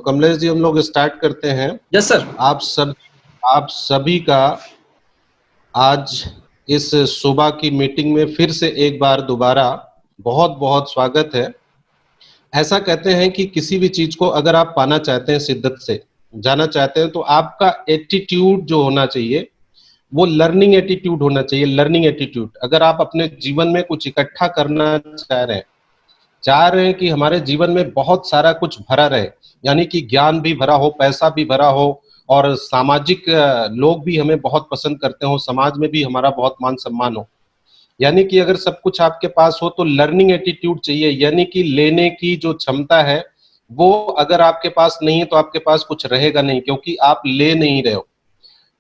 कमलेश जी हम लोग स्टार्ट करते हैं। Yes sir. आप सभी का आज इस सुबह की मीटिंग में फिर से एक बार दोबारा बहुत बहुत स्वागत है। ऐसा कहते हैं कि किसी भी चीज को अगर आप पाना चाहते हैं, शिद्दत से जाना चाहते हैं, तो आपका एटीट्यूड जो होना चाहिए वो लर्निंग एटीट्यूड होना चाहिए। लर्निंग एटीट्यूड, अगर आप अपने जीवन में कुछ इकट्ठा करना चाह रहे हैं कि हमारे जीवन में बहुत सारा कुछ भरा रहे, यानी कि ज्ञान भी भरा हो, पैसा भी भरा हो, और सामाजिक लोग भी हमें बहुत पसंद करते हो, समाज में भी हमारा बहुत मान सम्मान हो, यानी कि अगर सब कुछ आपके पास हो तो लर्निंग एटीट्यूड चाहिए, यानी कि लेने की जो क्षमता है वो अगर आपके पास नहीं है तो आपके पास कुछ रहेगा नहीं, क्योंकि आप ले नहीं रहे हो।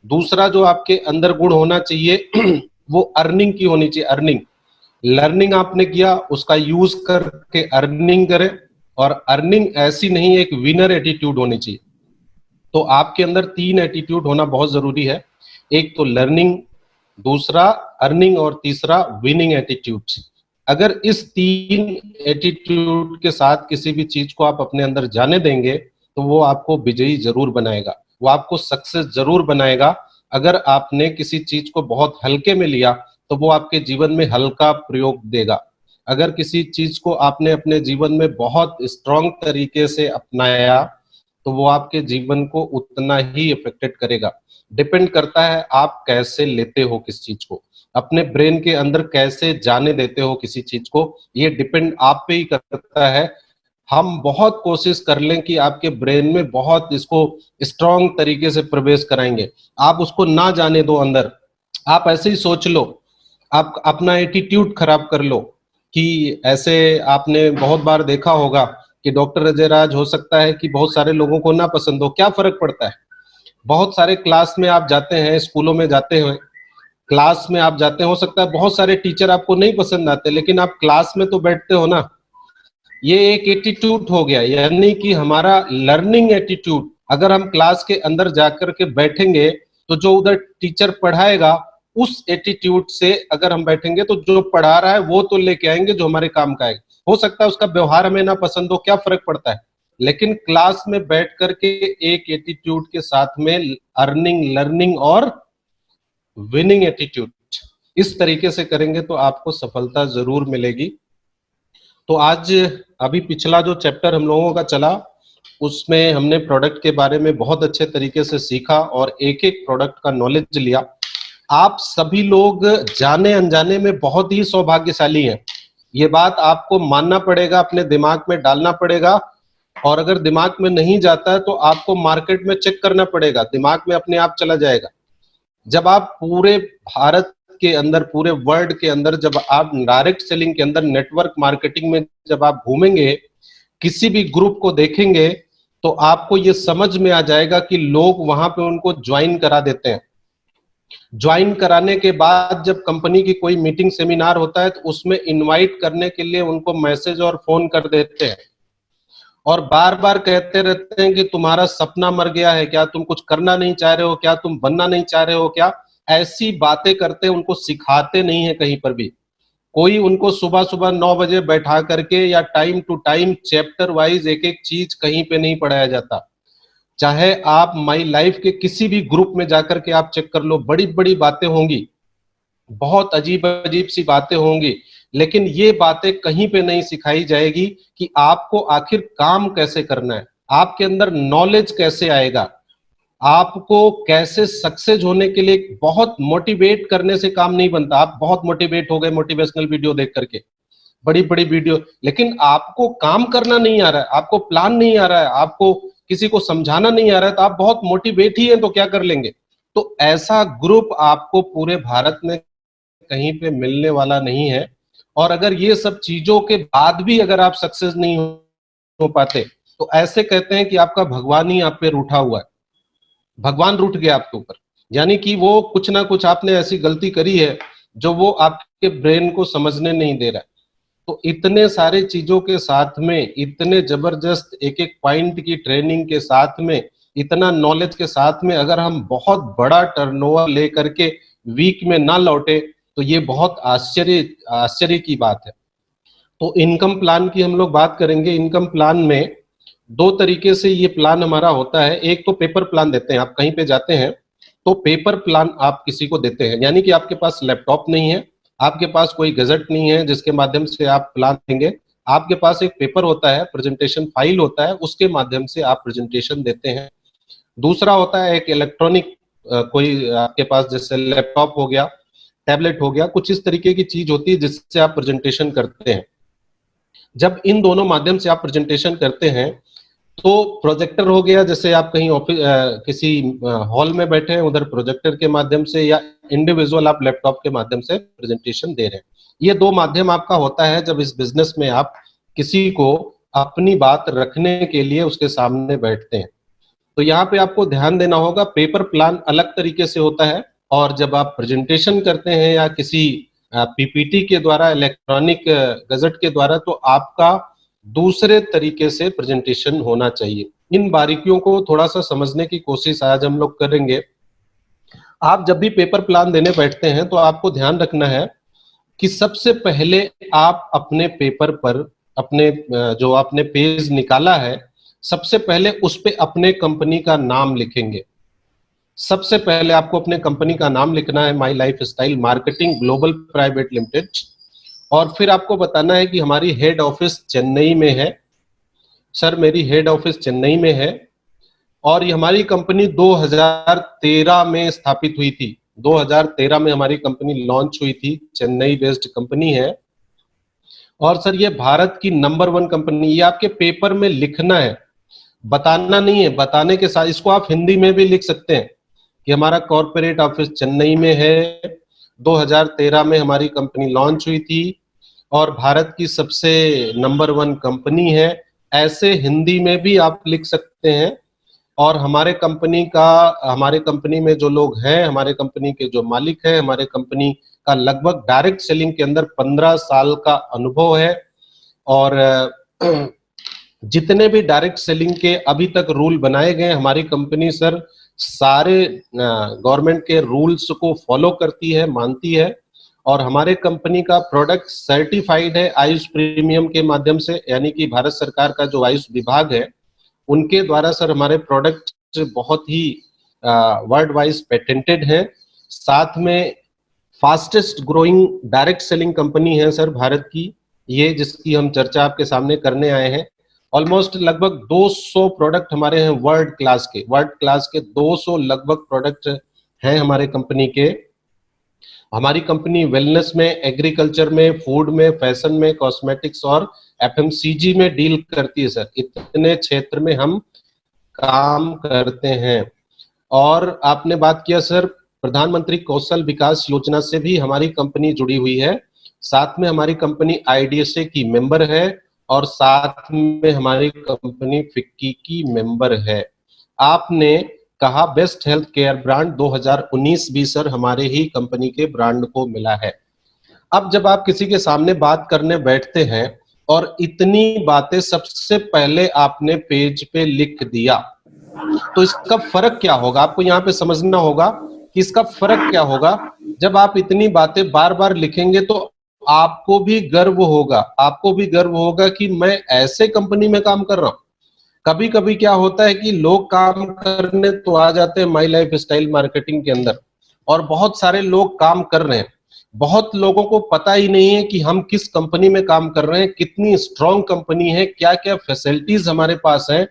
दूसरा जो आपके अंदर गुण होना चाहिए वो अर्निंग की होनी चाहिए। अर्निंग, लर्निंग आपने किया उसका यूज करके अर्निंग करें, और अर्निंग ऐसी नहीं, एक विनर एटीट्यूड होनी चाहिए। तो आपके अंदर 3 एटीट्यूड होना बहुत जरूरी है, एक तो लर्निंग, दूसरा अर्निंग, और तीसरा विनिंग एटीट्यूड। अगर इस 3 एटीट्यूड के साथ किसी भी चीज को आप अपने अंदर जाने देंगे तो वो आपको विजयी जरूर बनाएगा, वो आपको सक्सेस जरूर बनाएगा। अगर आपने किसी चीज को बहुत हल्के में लिया तो वो आपके जीवन में हल्का प्रयोग देगा। अगर किसी चीज को आपने अपने जीवन में बहुत स्ट्रांग तरीके से अपनाया तो वो आपके जीवन को उतना ही इफेक्टेड करेगा। डिपेंड करता है आप कैसे लेते हो किस चीज को, अपने ब्रेन के अंदर कैसे जाने देते हो किसी चीज को, ये डिपेंड आप पे ही करता है। हम बहुत कोशिश कर लें कि आपके ब्रेन में बहुत इसको स्ट्रांग तरीके से प्रवेश कराएंगे, आप उसको ना जाने दो अंदर। आप ऐसे ही सोच लो, आप अपना एटीट्यूड खराब कर लो कि ऐसे आपने बहुत बार देखा होगा कि डॉक्टर अजय राज हो सकता है कि बहुत सारे लोगों को ना पसंद हो, क्या फर्क पड़ता है। बहुत सारे क्लास में आप जाते हैं, स्कूलों में जाते हैं, क्लास में आप जाते हैं, हो सकता है बहुत सारे टीचर आपको नहीं पसंद आते, लेकिन आप क्लास में तो बैठते हो ना। ये एक एटीट्यूड हो गया, यानी कि हमारा लर्निंग एटीट्यूड। अगर हम क्लास के अंदर जाकर के बैठेंगे तो जो उधर टीचर पढ़ाएगा उस एटीट्यूड से अगर हम बैठेंगे तो जो पढ़ा रहा है वो तो लेके आएंगे जो हमारे काम का है। हो सकता है उसका व्यवहार हमें ना पसंद हो, क्या फर्क पड़ता है, लेकिन क्लास में बैठ करके एक एटीट्यूड के साथ में अर्निंग, लर्निंग और विनिंग एटीट्यूड, इस तरीके से करेंगे तो आपको सफलता जरूर मिलेगी। तो आज अभी पिछला जो चैप्टर हम लोगों का चला उसमें हमने प्रोडक्ट के बारे में बहुत अच्छे तरीके से सीखा और एक एक प्रोडक्ट का नॉलेज लिया। आप सभी लोग जाने अनजाने में बहुत ही सौभाग्यशाली हैं, ये बात आपको मानना पड़ेगा, अपने दिमाग में डालना पड़ेगा। और अगर दिमाग में नहीं जाता है तो आपको मार्केट में चेक करना पड़ेगा, दिमाग में अपने आप चला जाएगा। जब आप पूरे भारत के अंदर, पूरे वर्ल्ड के अंदर, जब आप डायरेक्ट सेलिंग के अंदर, नेटवर्क मार्केटिंग में जब आप घूमेंगे, किसी भी ग्रुप को देखेंगे तो आपको ये समझ में आ जाएगा कि लोग वहां पे उनको ज्वाइन करा देते हैं। ज्वाइन कराने के बाद जब कंपनी की कोई मीटिंग, सेमिनार होता है तो उसमें इनवाइट करने के लिए उनको मैसेज और फोन कर देते हैं, और बार बार कहते रहते हैं कि तुम्हारा सपना मर गया है क्या, तुम कुछ करना नहीं चाह रहे हो क्या, तुम बनना नहीं चाह रहे हो क्या। ऐसी बातें करते हैं, उनको सिखाते नहीं है कहीं पर भी। कोई उनको सुबह सुबह 9 बजे बैठा करके या time to time chapter wise एक एक चीज कहीं पे नहीं पढ़ाया जाता। चाहे आप माई लाइफ के किसी भी ग्रुप में जाकर के आप चेक कर लो, बड़ी बड़ी बातें होंगी, बहुत अजीब अजीब सी बातें होंगी, लेकिन ये बातें कहीं पे नहीं सिखाई जाएगी कि आपको आखिर काम कैसे करना है, आपके अंदर नॉलेज कैसे आएगा, आपको कैसे सक्सेस होने के लिए। बहुत मोटिवेट करने से काम नहीं बनता। आप बहुत मोटिवेट हो गए मोटिवेशनल वीडियो देख करके, बड़ी बड़ी वीडियो, लेकिन आपको काम करना नहीं आ रहा है, आपको प्लान नहीं आ रहा है, आपको किसी को समझाना नहीं आ रहा है, तो आप बहुत मोटिवेट ही हैं तो क्या कर लेंगे। तो ऐसा ग्रुप आपको पूरे भारत में कहीं पे मिलने वाला नहीं है। और अगर ये सब चीजों के बाद भी अगर आप सक्सेस नहीं हो पाते तो ऐसे कहते हैं कि आपका भगवान ही आप पे रूठा हुआ है, भगवान रूठ गया आपके ऊपर, यानी कि वो कुछ ना कुछ आपने ऐसी गलती करी है जो वो आपके ब्रेन को समझने नहीं दे रहा है। तो इतने सारे चीजों के साथ में, इतने जबरदस्त एक एक पॉइंट की ट्रेनिंग के साथ में, इतना नॉलेज के साथ में, अगर हम बहुत बड़ा टर्नओवर लेकर के वीक में ना लौटे तो ये बहुत आश्चर्य की बात है। तो इनकम प्लान की हम लोग बात करेंगे। इनकम प्लान में दो तरीके से ये प्लान हमारा होता है। एक तो पेपर प्लान देते हैं, आप कहीं पे जाते हैं तो पेपर प्लान आप किसी को देते हैं, यानी कि आपके पास लैपटॉप नहीं है, आपके पास कोई गजट नहीं है जिसके माध्यम से आप प्लान देंगे, आपके पास एक पेपर होता है, प्रेजेंटेशन फाइल होता है, उसके माध्यम से आप प्रेजेंटेशन देते हैं। दूसरा होता है एक इलेक्ट्रॉनिक, कोई आपके पास जैसे लैपटॉप हो गया, टैबलेट हो गया, कुछ इस तरीके की चीज होती है जिससे आप प्रेजेंटेशन करते हैं। जब इन दोनों माध्यम से आप प्रेजेंटेशन करते हैं तो प्रोजेक्टर हो गया, जैसे आप कहीं ऑफिस किसी हॉल में बैठे हैं, उधर प्रोजेक्टर के माध्यम से, या इंडिविजुअल आप लैपटॉप के माध्यम से प्रेजेंटेशन दे रहे हैं। ये दो माध्यम आपका होता है जब इस बिजनेस में आप किसी को अपनी बात रखने के लिए उसके सामने बैठते हैं। तो यहाँ पे आपको ध्यान देना होगा, पेपर प्लान अलग तरीके से होता है, और जब आप प्रेजेंटेशन करते हैं या किसी पीपीटी के द्वारा, इलेक्ट्रॉनिक गजट के द्वारा, तो आपका दूसरे तरीके से प्रेजेंटेशन होना चाहिए। इन बारीकियों को थोड़ा सा समझने की कोशिश आज हम लोग करेंगे। आप जब भी पेपर प्लान देने बैठते हैं तो आपको ध्यान रखना है कि सबसे पहले आप अपने पेपर पर, अपने जो आपने पेज निकाला है, सबसे पहले उस पे अपने कंपनी का नाम लिखेंगे। सबसे पहले आपको अपने कंपनी का नाम लिखना है, my life style marketing global private limited, और फिर आपको बताना है कि हमारी हेड ऑफिस चेन्नई में है। सर मेरी हेड ऑफिस चेन्नई में है, और ये हमारी कंपनी 2013 में स्थापित हुई थी। 2013 में हमारी कंपनी लॉन्च हुई थी, चेन्नई बेस्ड कंपनी है, और सर ये भारत की नंबर 1 कंपनी। ये आपके पेपर में लिखना है, बताना नहीं है। बताने के साथ इसको आप हिंदी में भी लिख सकते हैं कि हमारा कॉर्पोरेट ऑफिस चेन्नई में है, 2013 में हमारी कंपनी लॉन्च हुई थी, और भारत की सबसे नंबर 1 कंपनी है। ऐसे हिंदी में भी आप लिख सकते हैं। और हमारे कंपनी में जो लोग हैं, हमारे कंपनी के जो मालिक हैं, हमारे कंपनी का लगभग डायरेक्ट सेलिंग के अंदर 15 साल का अनुभव है। और जितने भी डायरेक्ट सेलिंग के अभी तक रूल बनाए गए, हमारी कंपनी सर सारे गवर्नमेंट के रूल्स को फॉलो करती है, मानती है। और हमारे कंपनी का प्रोडक्ट सर्टिफाइड है आयुष प्रीमियम के माध्यम से, यानी कि भारत सरकार का जो आयुष विभाग है उनके द्वारा सर हमारे प्रोडक्ट बहुत ही वर्ल्ड वाइज पेटेंटेड हैं। साथ में fastest growing direct selling company है सर भारत की, ये जिसकी हम चर्चा आपके सामने करने आए हैं। ऑलमोस्ट लगभग 200 प्रोडक्ट हमारे हैं वर्ल्ड क्लास के 200 लगभग प्रोडक्ट हैं हमारे कंपनी के। हमारी कंपनी वेलनेस में, एग्रीकल्चर में, फूड में, फैशन में, कॉस्मेटिक्स और एफएमसीजी में डील करती है सर। इतने क्षेत्र में हम काम करते हैं। और आपने बात किया सर प्रधानमंत्री कौशल विकास योजना से भी हमारी कंपनी जुड़ी हुई है। साथ में हमारी कंपनी आईडीएसए की मेंबर है, और साथ में हमारी कंपनी फिक्की की मेंबर है। आपने कहा बेस्ट हेल्थ केयर ब्रांड 2019 भी सर हमारे ही कंपनी के ब्रांड को मिला है। अब जब आप किसी के सामने बात करने बैठते हैं और इतनी बातें सबसे पहले आपने पेज पे लिख दिया, तो इसका फर्क क्या होगा आपको यहाँ पे समझना होगा कि इसका फर्क क्या होगा। जब आप इतनी बातें बार बार लिखेंगे तो आपको भी गर्व होगा, आपको भी गर्व होगा कि मैं ऐसे कंपनी में काम कर रहा हूं। कभी कभी क्या होता है कि लोग काम करने तो आ जाते हैं माई लाइफ स्टाइल मार्केटिंग के अंदर, और बहुत सारे लोग काम कर रहे हैं, बहुत लोगों को पता ही नहीं है कि हम किस कंपनी में काम कर रहे हैं, कितनी स्ट्रॉन्ग कंपनी है, क्या क्या फैसिलिटीज हमारे पास है,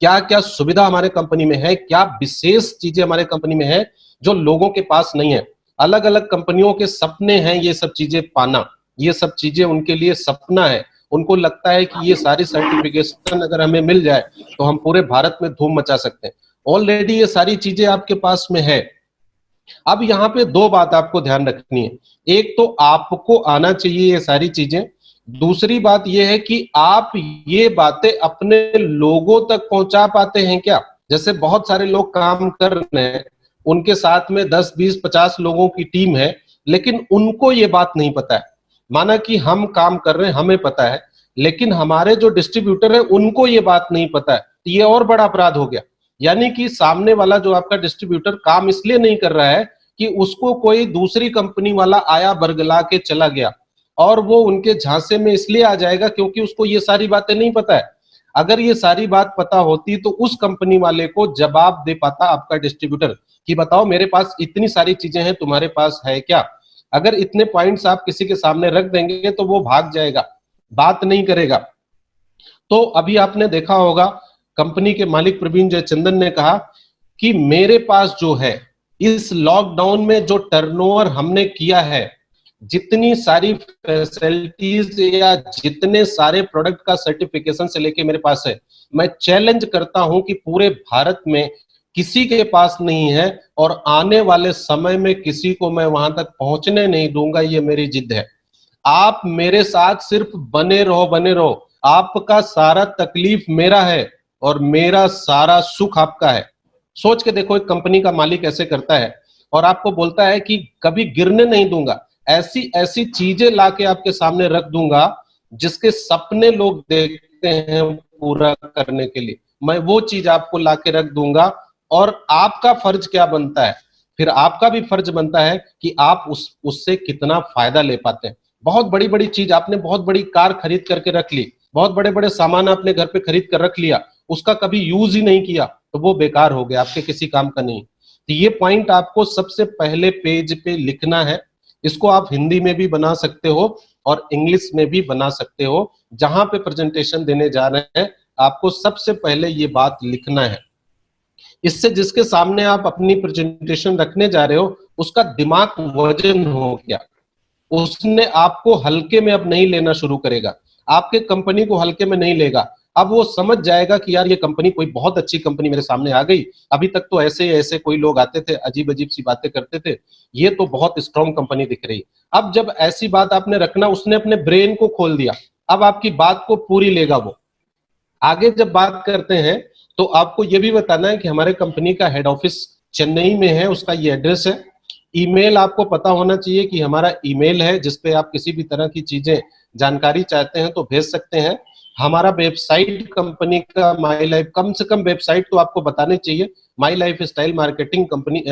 क्या क्या सुविधा हमारे कंपनी में है, क्या विशेष चीजें हमारे कंपनी में है जो लोगों के पास नहीं है। अलग अलग कंपनियों के सपने हैं ये सब चीजें पाना, ये सब चीजें उनके लिए सपना है। उनको लगता है कि ये सारी सर्टिफिकेशन अगर हमें मिल जाए तो हम पूरे भारत में धूम मचा सकते हैं। ऑलरेडी ये सारी चीजें आपके पास में है। अब यहाँ पे दो बात आपको ध्यान रखनी है, एक तो आपको आना चाहिए ये सारी चीजें, दूसरी बात ये है कि आप ये बातें अपने लोगों तक पहुंचा पाते हैं क्या। जैसे बहुत सारे लोग काम कर रहे हैं, उनके साथ में 10, 20, 50 लोगों की टीम है, लेकिन उनको ये बात नहीं पता है। माना कि हम काम कर रहे हैं, हमें पता है, लेकिन हमारे जो डिस्ट्रीब्यूटर है उनको ये बात नहीं पता है, तो ये और बड़ा अपराध हो गया। यानी कि सामने वाला जो आपका डिस्ट्रीब्यूटर काम इसलिए नहीं कर रहा है कि उसको कोई दूसरी कंपनी वाला आया बरगला के चला गया, और वो उनके झांसे में इसलिए आ जाएगा क्योंकि उसको ये सारी बातें नहीं पता है। अगर ये सारी बात पता होती तो उस कंपनी वाले को जवाब दे पाता आपका डिस्ट्रीब्यूटर कि बताओ मेरे पास इतनी सारी चीजें हैं, तुम्हारे पास है क्या। अगर इतने पॉइंट्स आप किसी के सामने रख देंगे तो वो भाग जाएगा, बात नहीं करेगा। तो अभी आपने देखा होगा कंपनी के मालिक प्रवीण जयचंदन ने कहा कि मेरे पास जो है इस लॉकडाउन में जो टर्नओवर हमने किया है, जितनी सारी फैसिलिटीज या जितने सारे प्रोडक्ट का सर्टिफिकेशन से लेके मेरे पास है, मैं चैलेंज करता हूं कि पूरे भारत में किसी के पास नहीं है और आने वाले समय में किसी को मैं वहां तक पहुंचने नहीं दूंगा। ये मेरी जिद है। आप मेरे साथ सिर्फ बने रहो, बने रहो। आपका सारा तकलीफ मेरा है और मेरा सारा सुख आपका है। सोच के देखो, एक कंपनी का मालिक ऐसे करता है और आपको बोलता है कि कभी गिरने नहीं दूंगा, ऐसी ऐसी चीजें लाके आपके सामने रख दूंगा जिसके सपने लोग देखते हैं पूरा करने के लिए, मैं वो चीज आपको लाके रख दूंगा। और आपका फर्ज क्या बनता है, फिर आपका भी फर्ज बनता है कि आप उससे कितना फायदा ले पाते हैं। बहुत बड़ी बड़ी चीज आपने, बहुत बड़ी कार खरीद करके रख ली, बहुत बड़े बड़े सामान आपने घर पे खरीद कर रख लिया, उसका कभी यूज ही नहीं किया तो वो बेकार हो गया, आपके किसी काम का नहीं। तो ये पॉइंट आपको सबसे पहले पेज पे लिखना है। इसको आप हिंदी में भी बना सकते हो और इंग्लिश में भी बना सकते हो। जहां पे प्रेजेंटेशन देने जा रहे हैं आपको सबसे पहले ये बात लिखना है। इससे जिसके सामने आप अपनी प्रेजेंटेशन रखने जा रहे हो उसका दिमाग वजन हो गया, उसने आपको हल्के में अब नहीं लेना शुरू करेगा, आपके कंपनी को हल्के में नहीं लेगा। अब वो समझ जाएगा कि यार ये कंपनी कोई बहुत अच्छी कंपनी मेरे सामने आ गई, अभी तक तो ऐसे ऐसे कोई लोग आते थे अजीब अजीब सी बातें करते थे, ये तो बहुत स्ट्रॉन्ग कंपनी दिख रही। अब जब ऐसी बात आपने रखना, उसने अपने ब्रेन को खोल दिया, अब आपकी बात को पूरी लेगा वो। आगे जब बात करते हैं तो आपको ये भी बताना है कि हमारे कंपनी का हेड ऑफिस चेन्नई में है, उसका ये एड्रेस है। ईमेल आपको पता होना चाहिए कि हमारा ईमेल है जिसपे आप किसी भी तरह की चीजें जानकारी चाहते हैं तो भेज सकते हैं। हमारा वेबसाइट कंपनी का माई लाइफ, कम से कम वेबसाइट तो आपको बतानी चाहिए, my life style marketing company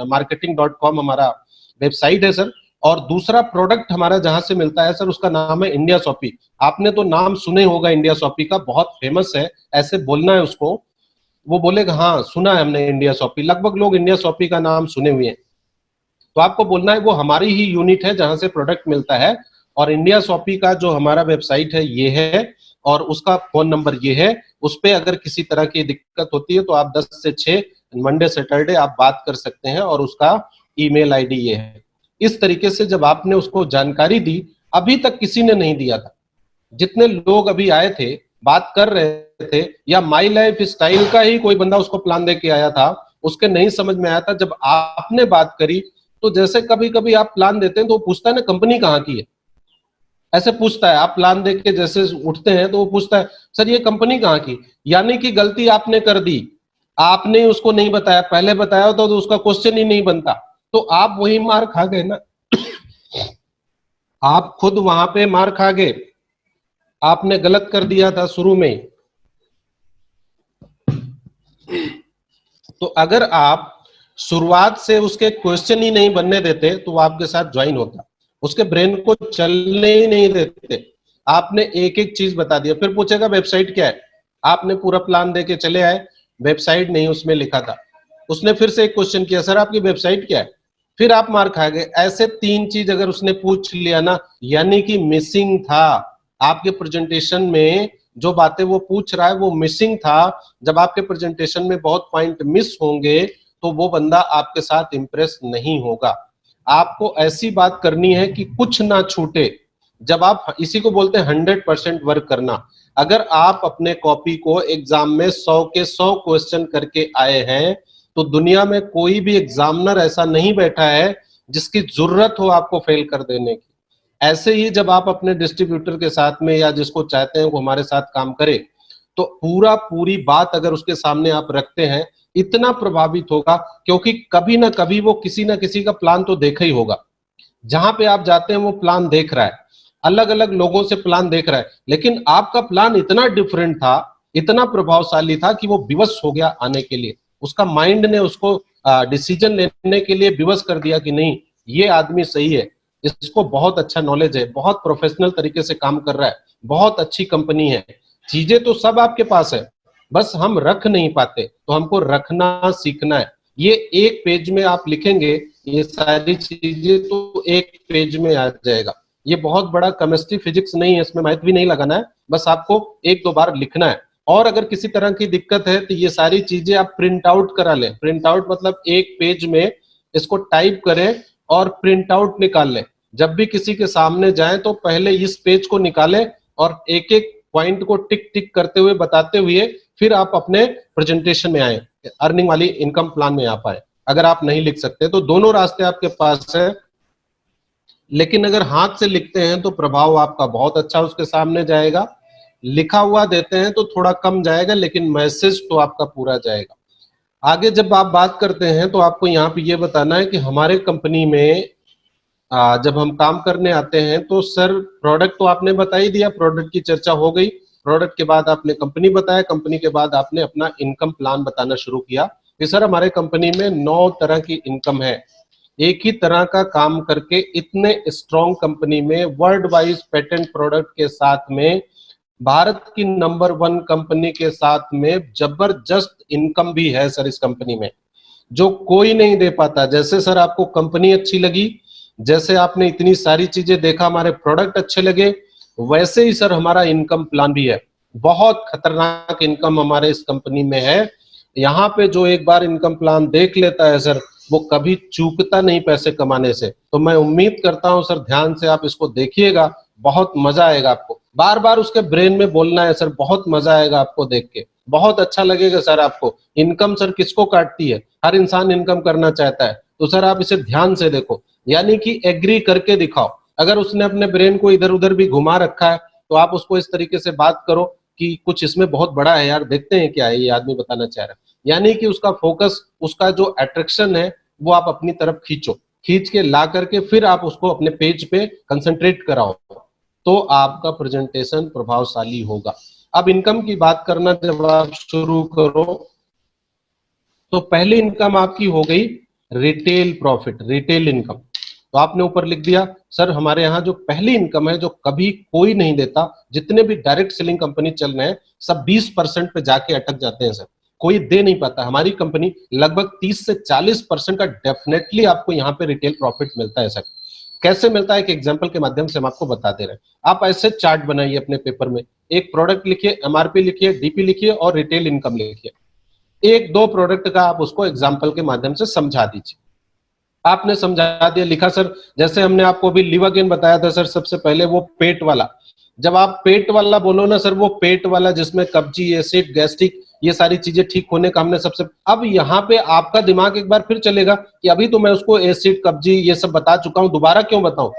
marketing.com हमारा वेबसाइट है सर। और दूसरा प्रोडक्ट हमारा जहां से मिलता है सर उसका नाम है इंडिया शॉपी। आपने तो नाम सुने होगा इंडिया शॉपी का, बहुत फेमस है, ऐसे बोलना है उसको, वो बोलेगा हाँ सुना है हमने इंडिया शॉपी। लगभग लोग इंडिया शॉपी का नाम सुने हुए हैं, तो आपको बोलना है वो हमारी ही यूनिट है जहां से प्रोडक्ट मिलता है। और इंडिया शॉपी का जो हमारा वेबसाइट है ये है और उसका फोन नंबर ये है। उस पे अगर किसी तरह की दिक्कत होती है तो आप 10 से 6 मंडे सैटरडे आप बात कर सकते हैं और उसका ईमेल आईडी ये है। इस तरीके से जब आपने उसको जानकारी दी, अभी तक किसी ने नहीं दिया था, जितने लोग अभी आए थे बात कर रहे थे, या माई लाइफ स्टाइल का ही कोई बंदा उसको प्लान दे के आया था, उसके नहीं समझ में आया था, जब आपने बात करी तो जैसे कभी कभी आप प्लान देते हैं तो वो पूछता है ना कंपनी कहाँ की है, ऐसे पूछता है। आप प्लान देख के जैसे उठते हैं तो वो पूछता है सर ये कंपनी कहाँ की, यानी कि गलती आपने कर दी, आपने उसको नहीं बताया, पहले बताया होता तो उसका क्वेश्चन ही नहीं बनता। तो आप वही मार खा गए ना आप खुद वहां पे मार खा गए, आपने गलत कर दिया था शुरू में। तो अगर आप शुरुआत से उसके क्वेश्चन ही नहीं बनने देते तो वो आपके साथ ज्वाइन होता, उसके ब्रेन को चलने ही नहीं देते। आपने एक एक चीज बता दिया, फिर पूछेगा वेबसाइट क्या है, आपने पूरा प्लान देके चले आए, वेबसाइट नहीं उसमें लिखा था। उसने फिर से एक क्वेश्चन किया सर आपकी वेबसाइट क्या है, फिर आप मार खा गए। ऐसे 3 चीज अगर उसने पूछ लिया ना, यानी कि मिसिंग था आपके प्रेजेंटेशन में, जो बातें वो पूछ रहा है वो मिसिंग था। जब आपके प्रेजेंटेशन में बहुत पॉइंट मिस होंगे तो वो बंदा आपके साथ इंप्रेस नहीं होगा। आपको ऐसी बात करनी है कि कुछ ना छूटे। जब आप, इसी को बोलते हैं 100% वर्क करना। अगर आप अपने कॉपी को एग्जाम में 100 के 100 क्वेश्चन करके आए हैं तो दुनिया में कोई भी एग्जामिनर ऐसा नहीं बैठा है जिसकी जरूरत हो आपको फेल कर देने की। ऐसे ही जब आप अपने डिस्ट्रीब्यूटर के साथ में या जिसको चाहते हैं वो हमारे साथ काम करे, तो पूरी बात अगर उसके सामने आप रखते हैं, इतना प्रभावित होगा, क्योंकि कभी ना कभी वो किसी ना किसी का प्लान तो देखा ही होगा। जहां पे आप जाते हैं वो प्लान देख रहा है, अलग अलग लोगों से प्लान देख रहा है, लेकिन आपका प्लान इतना डिफरेंट था, इतना प्रभावशाली था कि वो विवश हो गया आने के लिए। उसका माइंड ने उसको डिसीजन लेने के लिए विवश कर दिया कि नहीं ये आदमी सही है, इसको बहुत अच्छा नॉलेज है, बहुत प्रोफेशनल तरीके से काम कर रहा है, बहुत अच्छी कंपनी है। चीजें तो सब आपके पास है, बस हम रख नहीं पाते, तो हमको रखना सीखना है। ये एक पेज में आप लिखेंगे ये सारी चीजें तो एक पेज में आ जाएगा। ये बहुत बड़ा केमिस्ट्री फिजिक्स नहीं है, इसमें मैथ भी नहीं लगाना है, बस आपको एक दो बार लिखना है। और अगर किसी तरह की दिक्कत है तो ये सारी चीजें आप प्रिंट आउट करा लें। प्रिंट आउट मतलब एक पेज में इसको टाइप करें और प्रिंट आउट निकाल लें। जब भी किसी के सामने जाएं तो पहले इस पेज को निकालें और एक एक पॉइंट को टिक टिक करते हुए बताते हुए फिर आप अपने प्रेजेंटेशन में आए, अर्निंग वाली इनकम प्लान में आ पाए। अगर आप नहीं लिख सकते तो दोनों रास्ते आपके पास है, लेकिन अगर हाथ से लिखते हैं तो प्रभाव आपका बहुत अच्छा उसके सामने जाएगा। लिखा हुआ देते हैं तो थोड़ा कम जाएगा, लेकिन मैसेज तो आपका पूरा जाएगा। आगे जब आप बात करते हैं तो आपको यहाँ पे ये बताना है कि हमारे कंपनी में जब हम काम करने आते हैं तो सर प्रोडक्ट तो आपने बता ही दिया, प्रोडक्ट की चर्चा हो गई। प्रोडक्ट के बाद आपने कंपनी बताया, कंपनी के बाद आपने अपना इनकम प्लान बताना शुरू किया कि सर हमारे कंपनी में 9 तरह की इनकम है। एक ही तरह का काम करके इतने स्ट्रॉन्ग कंपनी में वर्ल्ड वाइज पेटेंट प्रोडक्ट के साथ में भारत की नंबर 1 कंपनी के साथ में जबरदस्त इनकम भी है सर इस कंपनी में, जो कोई नहीं दे पाता। जैसे सर आपको कंपनी अच्छी लगी, जैसे आपने इतनी सारी चीजें देखा, हमारे प्रोडक्ट अच्छे लगे, वैसे ही सर हमारा इनकम प्लान भी है। बहुत खतरनाक इनकम हमारे इस कंपनी में है। यहाँ पे जो एक बार इनकम प्लान देख लेता है सर, वो कभी चूकता नहीं पैसे कमाने से। तो मैं उम्मीद करता हूं सर ध्यान से आप इसको देखिएगा, बहुत मजा आएगा आपको। बार बार उसके ब्रेन में बोलना है सर, बहुत मजा आएगा आपको देख के, बहुत अच्छा लगेगा सर आपको। इनकम सर किसको काटती है, हर इंसान इनकम करना चाहता है। तो सर आप इसे ध्यान से देखो, यानी कि एग्री करके दिखाओ। अगर उसने अपने ब्रेन को इधर उधर भी घुमा रखा है तो आप उसको इस तरीके से बात करो कि कुछ इसमें बहुत बड़ा है यार, देखते हैं क्या है ये आदमी बताना चाह रहा है। यानी कि उसका फोकस, उसका जो अट्रैक्शन है वो आप अपनी तरफ खींचो, खींच के ला करके फिर आप उसको अपने पेज पे कंसंट्रेट कराओ, तो आपका प्रेजेंटेशन प्रभावशाली होगा। अब इनकम की बात करना जब आप शुरू करो तो पहली इनकम आपकी हो गई रिटेल प्रॉफिट, रिटेल इनकम। तो आपने ऊपर लिख दिया सर हमारे यहाँ जो पहली इनकम है जो कभी कोई नहीं देता, जितने भी डायरेक्ट सेलिंग कंपनी चल रहे हैं सब 20% पे जाके अटक जाते हैं सर, कोई दे नहीं पाता। हमारी कंपनी लगभग 30 से 40% का डेफिनेटली आपको यहाँ पे रिटेल प्रॉफिट मिलता है सर। कैसे मिलता है, एक एग्जांपल के माध्यम से हम आपको बता दे रहे हैं। आप ऐसे चार्ट बनाइए अपने पेपर में, एक प्रोडक्ट लिखिए, एमआरपी लिखिए, डीपी लिखिए और रिटेल इनकम लिखिए। एक दो प्रोडक्ट का आप उसको एग्जाम्पल के माध्यम से समझा दीजिए। आपने समझा दिया, लिखा सर, जैसे हमने आपको अभी लिवागेन बताया था सर, सबसे पहले वो पेट वाला। जब आप पेट वाला बोलो ना सर, वो पेट वाला जिसमें कब्जी, एसिड, गैस्ट्रिक, ये सारी चीजें ठीक होने का हमने सबसे। अब यहाँ पे आपका दिमाग एक बार फिर चलेगा कि अभी तो मैं उसको एसिड, कब्जी ये सब बता चुका हूं, दोबारा क्यों बताऊं।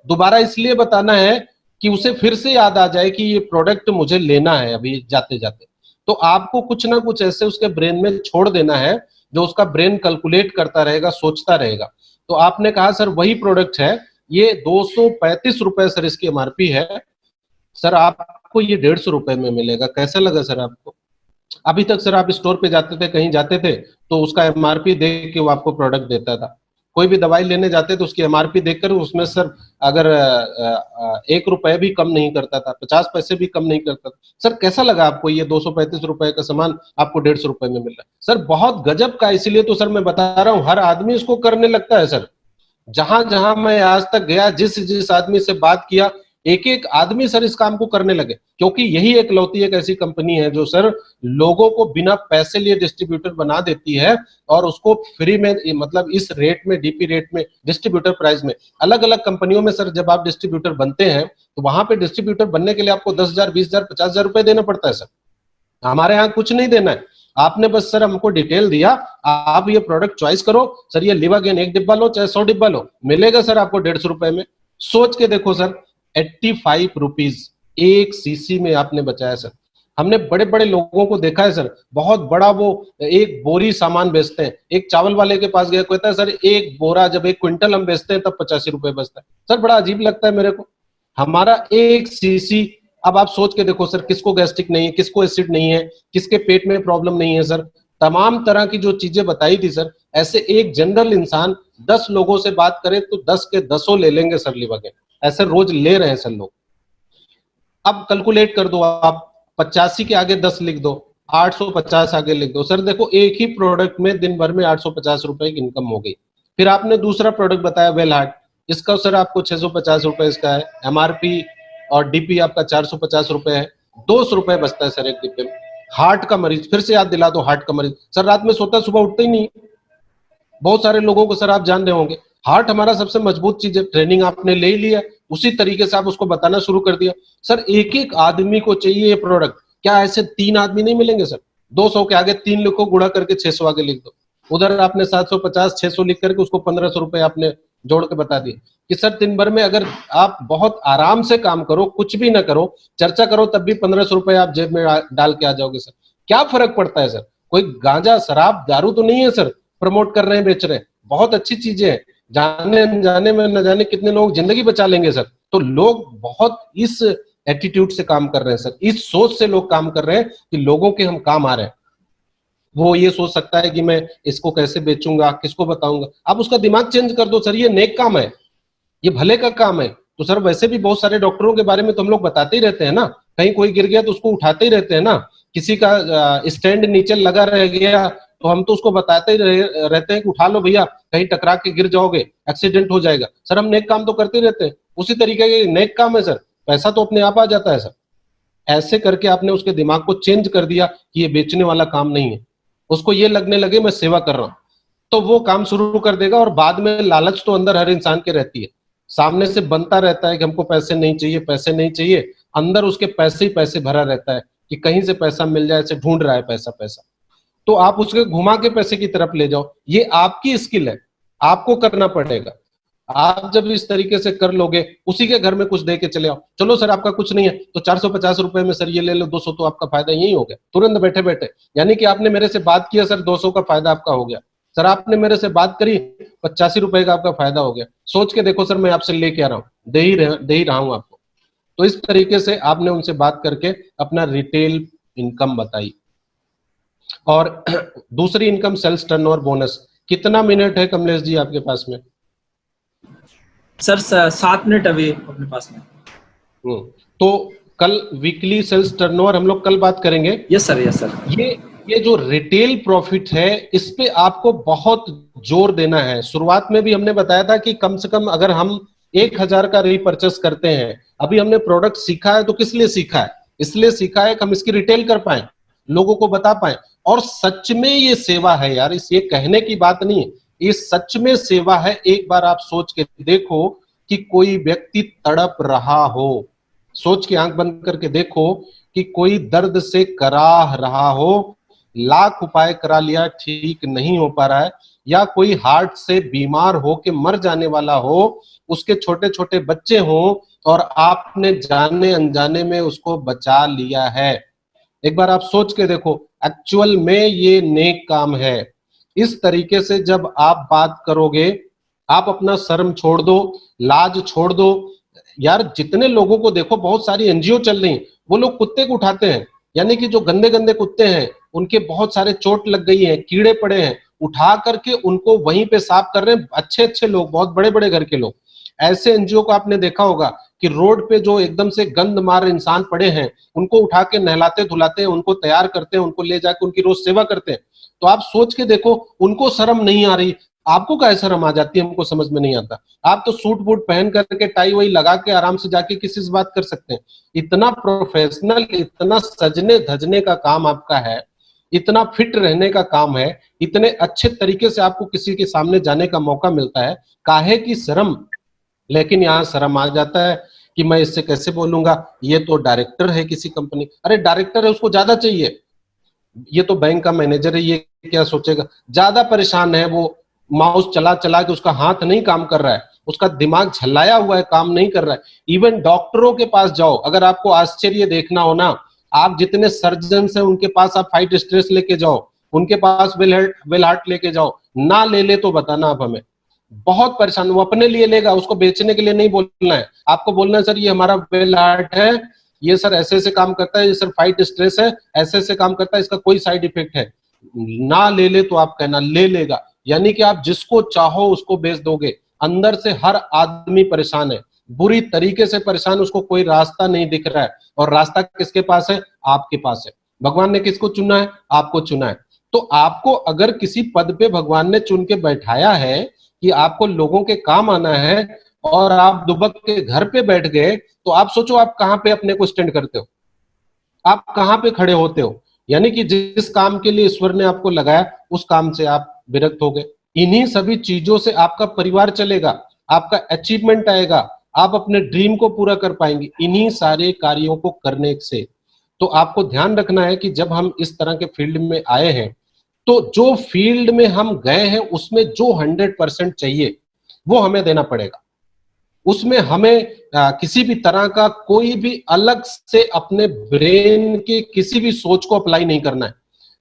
दोबारा इसलिए बताना है कि उसे फिर से याद आ जाए कि ये प्रोडक्ट मुझे लेना है अभी जाते जाते। तो आपको कुछ ना कुछ ऐसे उसके ब्रेन में छोड़ देना है जो उसका ब्रेन कैलकुलेट करता रहेगा, सोचता रहेगा। तो आपने कहा सर वही प्रोडक्ट है, ये 235 रुपए सर इसकी एमआरपी है, सर आपको ये 150 रुपए में मिलेगा, कैसा लगा सर आपको। अभी तक सर आप स्टोर पे जाते थे, कहीं जाते थे तो उसका एमआरपी देख के वो आपको प्रोडक्ट देता था। कोई भी दवाई लेने जाते तो उसकी एमआरपी देखकर उसमें सर अगर 1 रुपए भी कम नहीं करता था, 50 पैसे भी कम नहीं करता था। सर कैसा लगा आपको ये 235 रुपए का सामान आपको 150 रुपए में मिल रहा है, सर बहुत गजब का। इसलिए तो सर मैं बता रहा हूँ हर आदमी इसको करने लगता है सर। जहां जहां मैं आज तक गया, जिस जिस आदमी से बात किया, एक एक आदमी सर इस काम को करने लगे, क्योंकि यही एक लौती एक ऐसी कंपनी है जो सर लोगों को बिना पैसे लिए डिस्ट्रीब्यूटर बना देती है और उसको फ्री में, मतलब इस रेट में, डीपी रेट में, डिस्ट्रीब्यूटर प्राइस में। अलग अलग कंपनियों में सर जब आप डिस्ट्रीब्यूटर बनते हैं तो वहां पे डिस्ट्रीब्यूटर बनने के लिए आपको 10,000, 20,000, 50,000 रुपए देना पड़ता है सर। हमारे यहाँ कुछ नहीं देना है, आपने बस सर हमको डिटेल दिया, आप ये प्रोडक्ट चॉइस करो सर, ये लिवागेन 1 डिब्बा लो चाहे 100 डिब्बा लो, मिलेगा सर आपको 150 रुपए में। सोच के देखो सर, 85 रुपीज 1 सीसी में आपने बचाया सर। हमने बड़े बड़े लोगों को देखा है सर, बहुत बड़ा वो एक बोरी सामान बेचते हैं, एक चावल वाले के पास गया, कहता है सर एक बोरा जब 1 क्विंटल हम बेचते हैं तब 85 रुपए बचता है। सर बड़ा अजीब लगता है मेरे को, हमारा 1 सीसी। अब आप सोच के देखो सर, किसको गैस्ट्रिक नहीं है, किसको एसिड नहीं है, किसके पेट में प्रॉब्लम नहीं है सर, तमाम तरह की जो चीजें बताई थी सर, ऐसे एक जनरल इंसान 10 लोगों से बात करे तो 10 के 10 ले लेंगे सर लिवागेन, ऐसे रोज ले रहे हैं सर लोग। अब कैलकुलेट कर दो आप, 85 के आगे 10 लिख दो, 850 आगे लिख दो। सर देखो एक ही प्रोडक्ट में दिन भर में 850 रुपए की इनकम हो गई। फिर आपने दूसरा प्रोडक्ट बताया वेल हार्ट, इसका सर आपको 650 रुपए इसका है, एमआरपी और डीपी आपका 450 रुपए है, 200 रुपए बचता है सर एक डिब्बे में। हार्ट का मरीज, फिर से याद दिला दो, हार्ट का मरीज सर रात में सोता है, सुबह उठता ही नहीं। बहुत सारे लोगों को सर आप जान रहे होंगे, हार्ट हमारा सबसे मजबूत चीज है। ट्रेनिंग आपने ले ही लिया, उसी तरीके से आप उसको बताना शुरू कर दिया। सर एक एक आदमी को चाहिए ये प्रोडक्ट, क्या ऐसे 3 आदमी नहीं मिलेंगे सर? 200 के आगे 3 लिखो, गुणा करके 600 आगे लिख दो। उधर आपने 750 600 लिख करके उसको 1500 रुपए आपने जोड़ के बता दिए कि सर दिन भर में अगर आप बहुत आराम से काम करो, कुछ भी ना करो, चर्चा करो, तब भी 1500 रुपए आप जेब में डाल के आ जाओगे। सर क्या फर्क पड़ता है सर? कोई गांजा शराब दारू तो नहीं है सर प्रमोट कर रहे हैं, बेच रहे हैं, बहुत अच्छी चीजें हैं, जाने अनजाने में न जाने कितने लोग जिंदगी बचा लेंगे सर। तो लोग बहुत इस एटीट्यूड से काम कर रहे हैं सर, इस सोच से लोग काम कर रहे हैं कि लोगों के हम काम आ रहे हैं। वो ये सोच सकता है कि मैं इसको कैसे बेचूंगा, किसको बताऊंगा। आप उसका दिमाग चेंज कर दो सर, ये नेक काम है, ये भले का काम है। तो सर वैसे भी बहुत सारे डॉक्टरों के बारे में तो हम लोग बताते ही रहते हैं ना, कहीं कोई गिर गया तो उसको उठाते ही रहते हैं ना, किसी का स्टैंड नीचे लगा रह गया तो हम तो उसको बताते ही रहते हैं कि उठा लो भैया, कहीं टकरा के गिर जाओगे, एक्सीडेंट हो जाएगा। सर हम नेक काम तो करते ही रहते हैं, उसी तरीके का नेक काम है सर, पैसा तो अपने आप आ जाता है सर। ऐसे करके आपने उसके दिमाग को चेंज कर दिया कि ये बेचने वाला काम नहीं है, उसको ये लगने लगे मैं सेवा कर रहा हूं, तो वो काम शुरू कर देगा। और बाद में लालच तो अंदर हर इंसान के रहती है, सामने से बनता रहता है कि हमको पैसे नहीं चाहिए, पैसे नहीं चाहिए, अंदर उसके पैसे ही पैसे भरा रहता है कि कहीं से पैसा मिल जाए, ऐसे ढूंढ रहा है पैसा पैसा। तो आप उसके घुमा के पैसे की तरफ ले जाओ, ये आपकी स्किल है, आपको करना पड़ेगा। आप जब इस तरीके से कर लोगे, उसी के घर में कुछ दे के चले आओ, चलो सर आपका कुछ नहीं है तो 450 रुपए में सर ये ले लो 200, तो आपका फायदा यही हो गया तुरंत बैठे बैठे। यानी कि आपने मेरे से बात किया सर, 200 का फायदा आपका हो गया। सर आपने मेरे से बात करी, 85 रुपए का आपका फायदा हो गया। सोच के देखो सर, मैं आपसे लेके आ रहा हूँ, दे ही रहा हूँ आपको। तो इस तरीके से आपने उनसे बात करके अपना रिटेल इनकम बताई। और दूसरी इनकम सेल्स टर्नओवर बोनस। कितना मिनट है कमलेश जी आपके पास में? सर 7 मिनट अभी अपने पास में। तो कल वीकली सेल्स टर्नओवर हम लोग कल बात करेंगे। Yes sir, yes sir. ये जो रिटेल प्रॉफिट है, इस पे आपको बहुत जोर देना है। शुरुआत में भी हमने बताया था कि कम से कम अगर हम 1000 का रीपर्चेस करते हैं, अभी हमने प्रोडक्ट सीखा है तो किस लिए सीखा है? इसलिए सीखा है कि हम इसकी रिटेल कर पाए, लोगों को बता पाए। और सच में ये सेवा है यार, इस ये कहने की बात नहीं है, ये सच में सेवा है। एक बार आप सोच के देखो कि कोई व्यक्ति तड़प रहा हो, सोच के आंख बंद करके देखो कि कोई दर्द से कराह रहा हो, लाख उपाय करा लिया ठीक नहीं हो पा रहा है, या कोई हार्ट से बीमार हो के मर जाने वाला हो, उसके छोटे छोटे बच्चे हों और आपने जाने अनजाने में उसको बचा लिया है। एक बार आप सोच के देखो, एक्चुअल में ये नेक काम है। इस तरीके से जब आप बात करोगे, आप अपना शर्म छोड़ दो, लाज छोड़ दो। यार जितने लोगों को देखो, बहुत सारी एनजीओ चल रही हैं, वो लोग कुत्ते को उठाते हैं, यानी कि जो गंदे गंदे कुत्ते हैं, उनके बहुत सारे चोट लग गई है, कीड़े पड़े हैं, उठा करके उनको वहीं पे साफ कर रहे हैं अच्छे अच्छे लोग, बहुत बड़े बड़े घर के लोग। ऐसे एनजीओ को आपने देखा होगा कि रोड पे जो एकदम से गंद मार इंसान पड़े हैं, उनको उठा के नहलाते धुलाते हैं, उनको तैयार करते हैं, उनको ले जाके उनकी रोज सेवा करते हैं। तो आप सोच के देखो, उनको शर्म नहीं आ रही, आपको क्या शर्म आ जाती है? हमको समझ में नहीं आता। आप तो सूट बूट पहन करके टाई वाई लगा के आराम से जाके किसी से बात कर सकते हैं। इतना प्रोफेशनल, इतना सजने धजने का काम आपका है, इतना फिट रहने का काम है, इतने अच्छे तरीके से आपको किसी के सामने जाने का मौका मिलता है, काहे की शर्म? लेकिन यहाँ शर्म आ जाता है कि मैं इससे कैसे बोलूंगा, ये तो डायरेक्टर है किसी कंपनी। अरे डायरेक्टर है, उसको ज्यादा चाहिए, ये तो बैंक का मैनेजर है, ये क्या सोचेगा? ज्यादा परेशान है वो, माउस चला चला के उसका हाथ नहीं काम कर रहा है, उसका दिमाग झल्लाया हुआ है, काम नहीं कर रहा है। इवन डॉक्टरों के पास जाओ, अगर आपको आश्चर्य देखना हो ना, आप जितने सर्जन हैं उनके पास आप फाइट स्ट्रेस लेके जाओ, उनके पास वेल हार्ट लेके जाओ, ना ले ले तो बताना आप हमें। बहुत परेशान, वो अपने लिए लेगा, उसको बेचने के लिए नहीं बोलना है। आपको बोलना है सर ये हमारा वेल हार्ट है, ये सर ऐसे ऐसे काम करता है, ये सर फाइट स्ट्रेस है, ऐसे ऐसे काम करता है, इसका कोई साइड इफेक्ट है। ना ले ले तो आप कहना, ले लेगा। यानी कि आप जिसको चाहो उसको बेच दोगे। अंदर से हर आदमी परेशान है, बुरी तरीके से परेशान, उसको कोई रास्ता नहीं दिख रहा है, और रास्ता किसके पास है? आपके पास है। भगवान ने किसको चुना है? आपको चुना है। तो आपको अगर किसी पद पे भगवान ने चुन के बैठाया है कि आपको लोगों के काम आना है, और आप दुबक के घर पे बैठ गए, तो आप सोचो आप कहां पे अपने को स्टैंड करते हो, आप कहां पे खड़े होते हो। यानी कि जिस काम के लिए ईश्वर ने आपको लगाया, उस काम से आप विरक्त हो गए। इन्हीं सभी चीजों से आपका परिवार चलेगा, आपका अचीवमेंट आएगा, आप अपने ड्रीम को पूरा कर पाएंगे इन्हीं सारे कार्यों को करने से। तो आपको ध्यान रखना है कि जब हम इस तरह के फील्ड में आए हैं, तो जो फील्ड में हम गए हैं उसमें जो 100% चाहिए वो हमें देना पड़ेगा। उसमें हमें किसी भी तरह का कोई भी अलग से अपने ब्रेन के किसी भी सोच को अप्लाई नहीं करना है।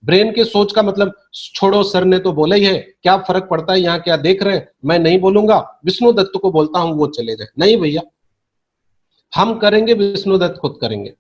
ब्रेन के सोच का मतलब छोड़ो, सर ने तो बोला ही है, क्या फर्क पड़ता है यहाँ क्या देख रहे हैं, मैं नहीं बोलूंगा, विष्णु दत्त को बोलता हूं वो चले जाए। नहीं भैया, हम करेंगे, विष्णु दत्त खुद करेंगे।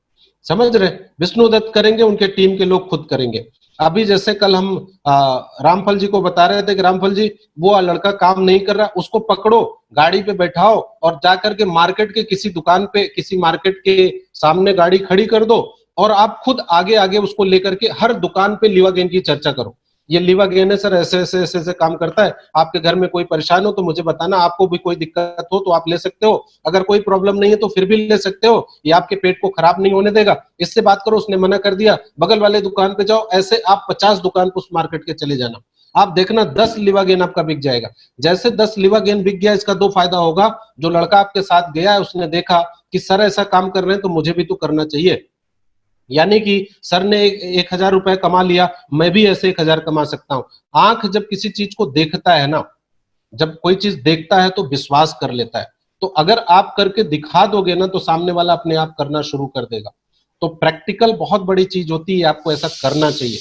समझ रहे? विष्णु दत्त करेंगे, उनके टीम के लोग खुद करेंगे। अभी जैसे कल हम रामफल जी को बता रहे थे कि रामफल जी वो लड़का काम नहीं कर रहा, उसको पकड़ो, गाड़ी पे बैठाओ और जाकर के मार्केट के किसी दुकान पे, किसी मार्केट के सामने गाड़ी खड़ी कर दो, और आप खुद आगे आगे उसको लेकर के हर दुकान पे लीवा गेन की चर्चा करो। ये लीवा गेन है सर, ऐसे ऐसे ऐसे ऐसे काम करता है, आपके घर में कोई परेशान हो तो मुझे बताना, आपको भी कोई दिक्कत हो तो आप ले सकते हो, अगर कोई प्रॉब्लम नहीं है तो फिर भी ले सकते हो, ये आपके पेट को खराब नहीं होने देगा, इससे बात करो। उसने मना कर दिया, बगल वाले दुकान पे जाओ, ऐसे आप 50 दुकान पे उस मार्केट के चले जाना, आप देखना 10 लीवा गेन आपका बिक जाएगा। जैसे 10 लीवा गेन बिक गया, इसका 2 फायदा होगा। जो लड़का आपके साथ गया है उसने देखा कि सर ऐसा काम कर रहे हैं तो मुझे भी तो करना चाहिए, यानी कि सर ने 1000 रुपए कमा लिया, मैं भी ऐसे 1000 कमा सकता हूं। आंख जब किसी चीज को देखता है ना, जब कोई चीज देखता है तो विश्वास कर लेता है। तो अगर आप करके दिखा दोगे ना तो सामने वाला अपने आप करना शुरू कर देगा। तो प्रैक्टिकल बहुत बड़ी चीज होती है, आपको ऐसा करना चाहिए।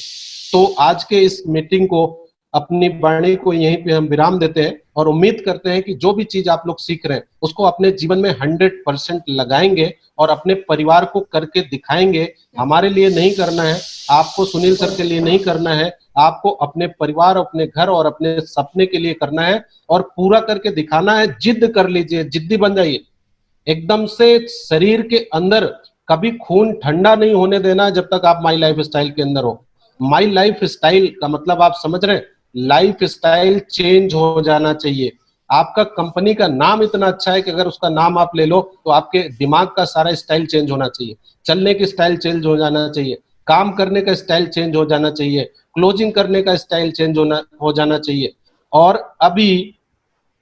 तो आज के इस मीटिंग को, अपनी वाणी को यहीं पे हम विराम देते हैं, और उम्मीद करते हैं कि जो भी चीज आप लोग सीख रहे हैं उसको अपने जीवन में 100% लगाएंगे और अपने परिवार को करके दिखाएंगे। हमारे लिए नहीं करना है, आपको सुनील सर के लिए नहीं करना है, आपको अपने परिवार, अपने घर और अपने सपने के लिए करना है और पूरा करके दिखाना है। जिद कर लीजिए, जिद्दी बन जाइए। एकदम से शरीर के अंदर कभी खून ठंडा नहीं होने देना जब तक आप माई लाइफ स्टाइल के अंदर हो। माई लाइफ स्टाइल का मतलब आप समझ रहे हैं, लाइफ स्टाइल चेंज हो जाना चाहिए। आपका कंपनी का नाम इतना अच्छा है कि अगर उसका नाम आप ले लो तो आपके दिमाग का सारा स्टाइल चेंज होना चाहिए, चलने की स्टाइल चेंज हो जाना चाहिए, काम करने का स्टाइल चेंज हो जाना चाहिए, क्लोजिंग करने का स्टाइल चेंज हो जाना चाहिए। और अभी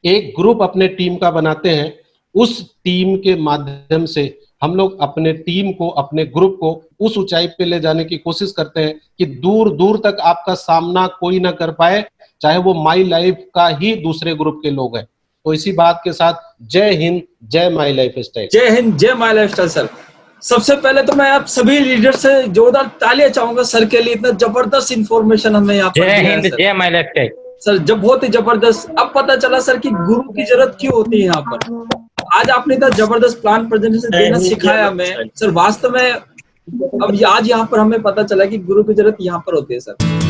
एक ग्रुप अपने टीम का बनाते हैं, उस टीम के माध्यम से हम लोग अपने टीम को, अपने ग्रुप को उस ऊंचाई पे ले जाने की कोशिश करते हैं कि दूर दूर तक आपका सामना कोई ना कर पाए, चाहे वो माई लाइफ का ही दूसरे ग्रुप के लोग हैं। तो इसी बात के साथ जय हिंद, जय माई लाइफ स्टाइल। जय हिंद, जय माई लाइफ स्टाइल। सर, सबसे पहले तो मैं आप सभी लीडर से जोरदार तालियां चाहूंगा सर के लिए, इतना जबरदस्त इंफॉर्मेशन हमें यहाँ पर दिया है। जय हिंद, जय माई लाइफ स्टाइल। सर, जब बहुत ही जबरदस्त, अब पता चला सर कि गुरु की जरूरत क्यों होती है यहाँ पर। आज आपने इतना जबरदस्त प्लान प्रेजेंटेशन देना सिखाया हमें सर, वास्तव में अब आज यहाँ पर हमें पता चला कि गुरु की जरूरत यहाँ पर होती है सर।